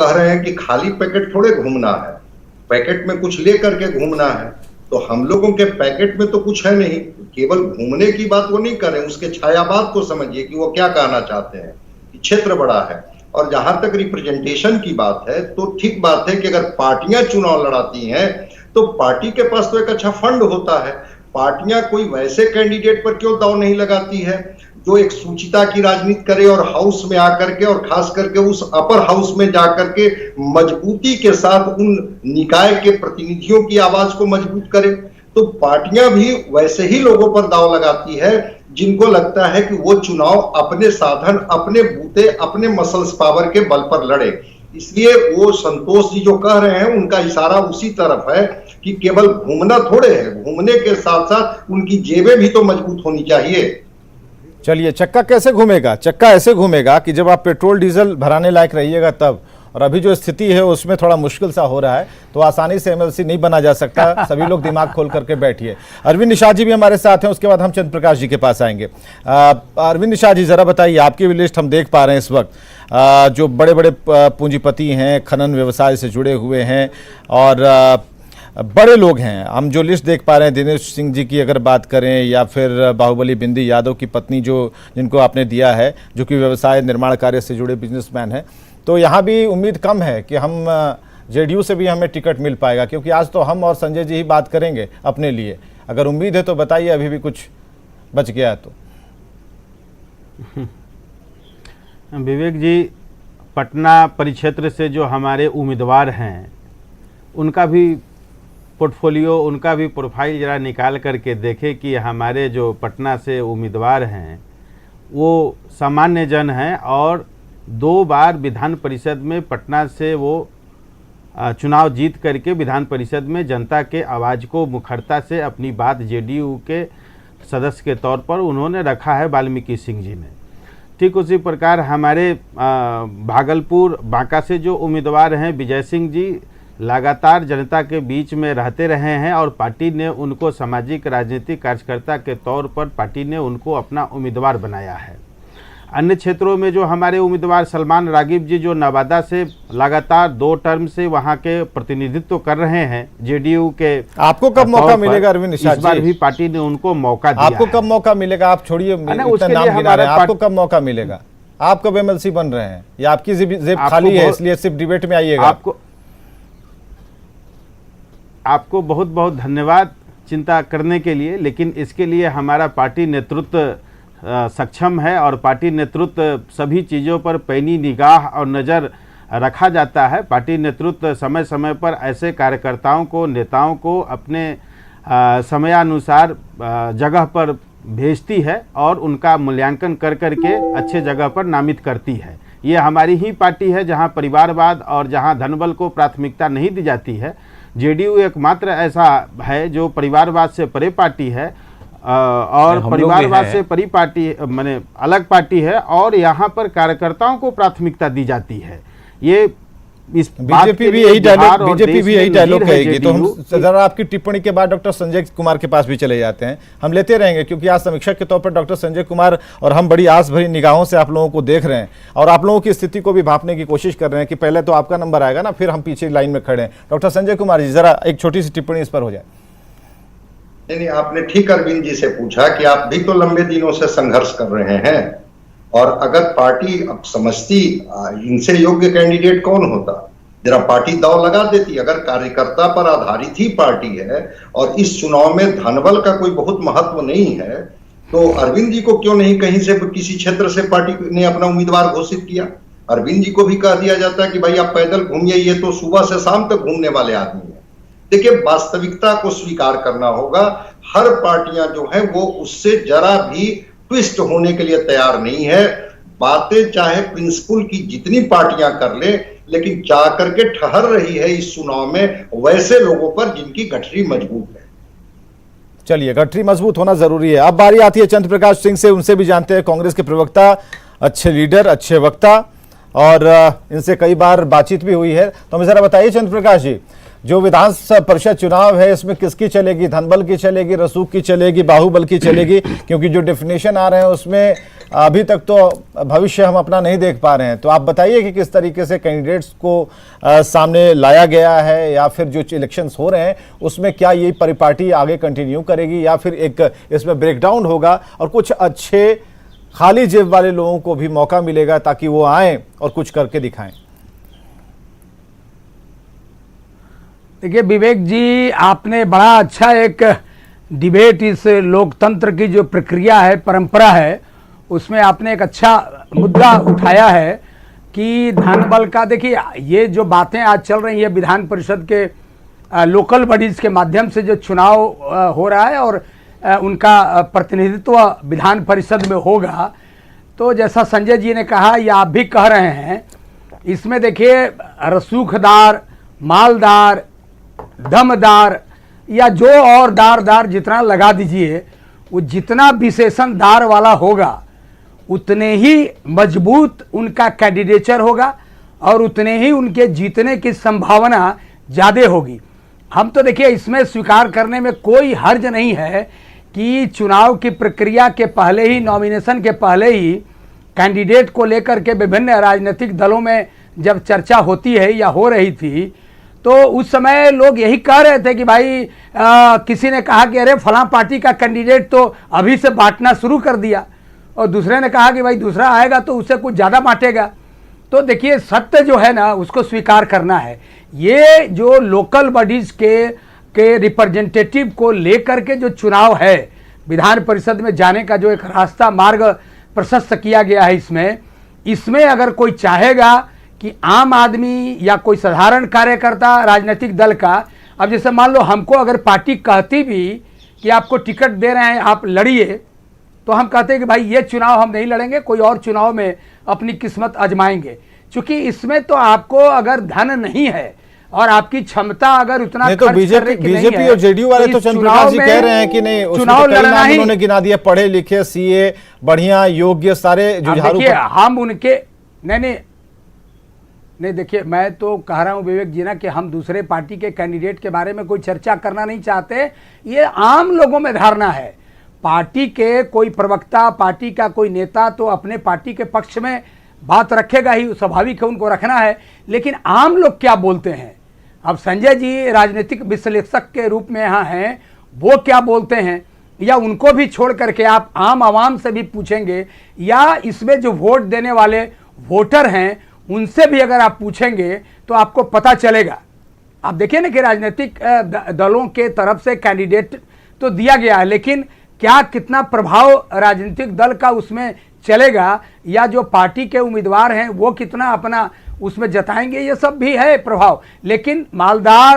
कह रहे हैं कि खाली पैकेट थोड़े घूमना है, पैकेट में कुछ लेकर के घूमना है। तो हम लोगों के पैकेट में तो कुछ है नहीं, केवल घूमने की बात वो नहीं कर रहे, उसके छायावाद को समझिए कि वो क्या कहना चाहते हैं कि क्षेत्र बड़ा है। और जहां तक रिप्रेजेंटेशन की बात है तो ठीक बात है कि अगर पार्टियां चुनाव लड़ाती हैं तो पार्टी के पास तो एक अच्छा फंड होता है। पार्टियां कोई वैसे कैंडिडेट पर क्यों दांव नहीं लगाती है जो एक सूचिता की राजनीति करे और हाउस में आकर के और खास करके उस अपर हाउस में जाकर के मजबूती के साथ उन निकाय के प्रतिनिधियों की आवाज को मजबूत करे। तो पार्टियां भी वैसे ही लोगों पर दांव लगाती है जिनको लगता है कि वो चुनाव अपने साधन, अपने बूते, अपने मसल्स पावर के बल पर लड़े। इसलिए वो संतोष जी जो कह रहे हैं उनका इशारा उसी तरफ है कि केवल घूमना थोड़े है, घूमने के साथ साथ उनकी जेबें भी तो मजबूत होनी चाहिए। चलिए, चक्का कैसे घूमेगा? चक्का ऐसे घूमेगा कि जब आप पेट्रोल डीजल भराने लायक रहिएगा तब। और अभी जो स्थिति है उसमें थोड़ा मुश्किल सा हो रहा है, तो आसानी से एमएलसी नहीं बना जा सकता। सभी लोग दिमाग खोल करके बैठिए। अरविंद निषाद जी भी हमारे साथ हैं, उसके बाद हम चंद्र प्रकाश जी के पास आएंगे। अरविंद निषाद जी, जरा बताइए, आपकी भी लिस्ट हम देख पा रहे हैं इस वक्त, जो बड़े बड़े पूंजीपति हैं, खनन व्यवसाय से जुड़े हुए हैं और बड़े लोग हैं। हम जो लिस्ट देख पा रहे हैं, दिनेश सिंह जी की अगर बात करें या फिर बाहुबली बिंदी यादव की पत्नी जिनको आपने दिया है, जो कि व्यवसाय निर्माण कार्य से जुड़े बिजनेसमैन हैं, तो यहाँ भी उम्मीद कम है कि हम जेडीयू से भी हमें टिकट मिल पाएगा, क्योंकि आज तो हम और संजय जी ही बात करेंगे अपने लिए। अगर उम्मीद है तो बताइए, अभी भी कुछ बच गया है तो। विवेक जी, पटना परिक्षेत्र से जो हमारे उम्मीदवार हैं उनका भी पोर्टफोलियो, उनका भी प्रोफाइल जरा निकाल करके देखें कि हमारे जो पटना से उम्मीदवार हैं वो सामान्य जन हैं और 2 बार विधान परिषद में पटना से वो चुनाव जीत करके विधान परिषद में जनता के आवाज़ को मुखरता से अपनी बात जेडीयू के सदस्य के तौर पर उन्होंने रखा है वाल्मीकि सिंह जी ने। ठीक उसी प्रकार हमारे भागलपुर बांका से जो उम्मीदवार हैं विजय सिंह जी लगातार जनता के बीच में रहते रहे हैं और पार्टी ने उनको सामाजिक राजनीतिक कार्यकर्ता के तौर पर पार्टी ने उनको अपना उम्मीदवार बनाया है। अन्य क्षेत्रों में जो हमारे उम्मीदवार सलमान रागिब जी जो नवादा से लगातार 2 टर्म से वहां के प्रतिनिधित्व कर रहे हैं जेडीयू के, आपको कब मौका मिलेगा अरविंद निषाद जी? इस बार भी पार्टी ने उनको मौका दिया। आपको कब मौका मिलेगा? आप छोड़िए इतना नाम गिना रहे हैं, आपको कब मौका मिलेगा? आप कब एमएलसी बन रहे हैं या आपकी जेब खाली है इसलिए सिर्फ डिबेट में आइएगा? आपको बहुत बहुत धन्यवाद चिंता करने के लिए, लेकिन इसके लिए हमारा पार्टी नेतृत्व सक्षम है और पार्टी नेतृत्व सभी चीज़ों पर पैनी निगाह और नज़र रखा जाता है। पार्टी नेतृत्व समय समय पर ऐसे कार्यकर्ताओं को, नेताओं को अपने समयानुसार जगह पर भेजती है और उनका मूल्यांकन कर करके अच्छे जगह पर नामित करती है। ये हमारी ही पार्टी है जहां परिवारवाद और जहां धनबल को प्राथमिकता नहीं दी जाती है। जेडीयू एकमात्र ऐसा है जो परिवारवाद से परे पार्टी है और परिवारवाद से परी पार्टी माने अलग पार्टी है और यहाँ पर कार्यकर्ताओं को प्राथमिकता दी जाती है। ये इस बीजेपी भी यही डायलॉग कहेगी। तो हम जरा आपकी टिप्पणी के बाद डॉक्टर संजय कुमार के पास भी चले जाते हैं। हम लेते रहेंगे क्योंकि आज समीक्षक के तौर पर डॉक्टर संजय कुमार और हम बड़ी आस भरी निगाहों से आप लोगों को देख रहे हैं और आप लोगों की स्थिति को भी भांपने की कोशिश कर रहे हैं कि पहले तो आपका नंबर आएगा ना, फिर हम पीछे लाइन में खड़े हैं। डॉक्टर संजय कुमार जी, जरा एक छोटी सी टिप्पणी इस पर हो जाए। नहीं, आपने ठीक अरविंद जी से पूछा कि आप भी तो लंबे दिनों से संघर्ष कर रहे हैं और अगर पार्टी अब समझती इनसे योग्य कैंडिडेट कौन होता, जरा पार्टी दांव लगा देती। अगर कार्यकर्ता पर आधारित ही पार्टी है और इस चुनाव में धनबल का कोई बहुत महत्व नहीं है, तो अरविंद जी को क्यों नहीं कहीं से किसी क्षेत्र से पार्टी ने अपना उम्मीदवार घोषित किया? अरविंद जी को भी कह दिया जाता है कि भाई आप पैदल घूमिए, ये तो सुबह से शाम तक घूमने वाले आदमी हैं। देखिए, वास्तविकता को स्वीकार करना होगा। हर पार्टियां जो है वो उससे जरा भी ट्विस्ट होने के लिए तैयार नहीं है। बातें चाहे प्रिंसिपल की जितनी पार्टियां कर ले, लेकिन जा करके ठहर रही है इस चुनाव में वैसे लोगों पर जिनकी गठरी मजबूत है। चलिए, गठरी मजबूत होना जरूरी है। अब बारी आती है चंद्र प्रकाश सिंह से, उनसे भी जानते हैं। कांग्रेस के प्रवक्ता, अच्छे लीडर, अच्छे वक्ता और इनसे कई बार बातचीत भी हुई है। तो हमें जरा बताइए चंद्र प्रकाश जी, जो विधान परिषद चुनाव है इसमें किसकी चलेगी, धनबल की चलेगी, रसूख की चलेगी, बाहुबल की चलेगी? क्योंकि जो डेफिनेशन आ रहे हैं उसमें अभी तक तो भविष्य हम अपना नहीं देख पा रहे हैं। तो आप बताइए कि किस तरीके से कैंडिडेट्स को सामने लाया गया है, या फिर जो इलेक्शंस हो रहे हैं उसमें क्या ये परिपाटी आगे कंटिन्यू करेगी, या फिर एक इसमें ब्रेकडाउन होगा और कुछ अच्छे खाली जेब वाले लोगों को भी मौका मिलेगा ताकि वो आएं और कुछ करके दिखाएं? देखिए विवेक जी, आपने बड़ा अच्छा एक डिबेट, इस लोकतंत्र की जो प्रक्रिया है, परंपरा है, उसमें आपने एक अच्छा मुद्दा उठाया है कि धनबल का। देखिए ये जो बातें आज चल रही है विधान परिषद के लोकल बॉडीज के माध्यम से जो चुनाव हो रहा है और उनका प्रतिनिधित्व विधान परिषद में होगा, तो जैसा संजय जी ने कहा या आप भी कह रहे हैं, इसमें देखिए रसूखदार, मालदार, दमदार या जो और दार जितना लगा दीजिए, वो जितना विशेषण दार वाला होगा उतने ही मजबूत उनका कैंडिडेचर होगा और उतने ही उनके जीतने की संभावना ज़्यादा होगी। हम तो देखिए इसमें स्वीकार करने में कोई हर्ज नहीं है कि चुनाव की प्रक्रिया के पहले ही, नॉमिनेशन के पहले ही कैंडिडेट को लेकर के विभिन्न राजनीतिक दलों में जब चर्चा होती है या हो रही थी, तो उस समय लोग यही कह रहे थे कि भाई किसी ने कहा कि अरे फलां पार्टी का कैंडिडेट तो अभी से बांटना शुरू कर दिया, और दूसरे ने कहा कि भाई दूसरा आएगा तो उससे कुछ ज़्यादा बांटेगा। तो देखिए सत्य जो है ना उसको स्वीकार करना है। ये जो लोकल बॉडीज़ के रिप्रेजेंटेटिव को लेकर के जो चुनाव है, विधान परिषद में जाने का जो एक रास्ता, मार्ग प्रशस्त किया गया है, इसमें अगर कोई चाहेगा कि आम आदमी या कोई साधारण कार्यकर्ता राजनीतिक दल का, अब जैसे मान लो हमको अगर पार्टी कहती भी कि आपको टिकट दे रहे हैं आप लड़िए, तो हम कहते हैं कि भाई ये चुनाव हम नहीं लड़ेंगे, कोई और चुनाव में अपनी किस्मत आजमाएंगे। क्योंकि इसमें तो आपको अगर धन नहीं है और आपकी क्षमता अगर उतना नहीं, तो बीजेपी और जेडीयू वाले तो चंद्रप्रकाश जी कह रहे हैं कि नहीं, चुनाव लड़ना ही उन्होंने गिना दिया, पढ़े लिखे, सीए, बढ़िया योग्य सारे जुझारू। हम उनके नहीं देखिए, मैं तो कह रहा हूं विवेक जी ना कि हम दूसरे पार्टी के कैंडिडेट के बारे में कोई चर्चा करना नहीं चाहते। ये आम लोगों में धारणा है, पार्टी के कोई प्रवक्ता, पार्टी का कोई नेता तो अपने पार्टी के पक्ष में बात रखेगा ही, स्वाभाविक है, उनको रखना है। लेकिन आम लोग क्या बोलते हैं, अब संजय जी राजनीतिक विश्लेषक के रूप में यहाँ हैं, वो क्या बोलते हैं, या उनको भी छोड़ करके आप आम आवाम से भी पूछेंगे, या इसमें जो वोट देने वाले वोटर हैं उनसे भी अगर आप पूछेंगे तो आपको पता चलेगा। आप देखिए ना कि राजनीतिक दलों के तरफ से कैंडिडेट तो दिया गया है, लेकिन क्या कितना प्रभाव राजनीतिक दल का उसमें चलेगा, या जो पार्टी के उम्मीदवार हैं वो कितना अपना उसमें जताएंगे, ये सब भी है प्रभाव। लेकिन मालदार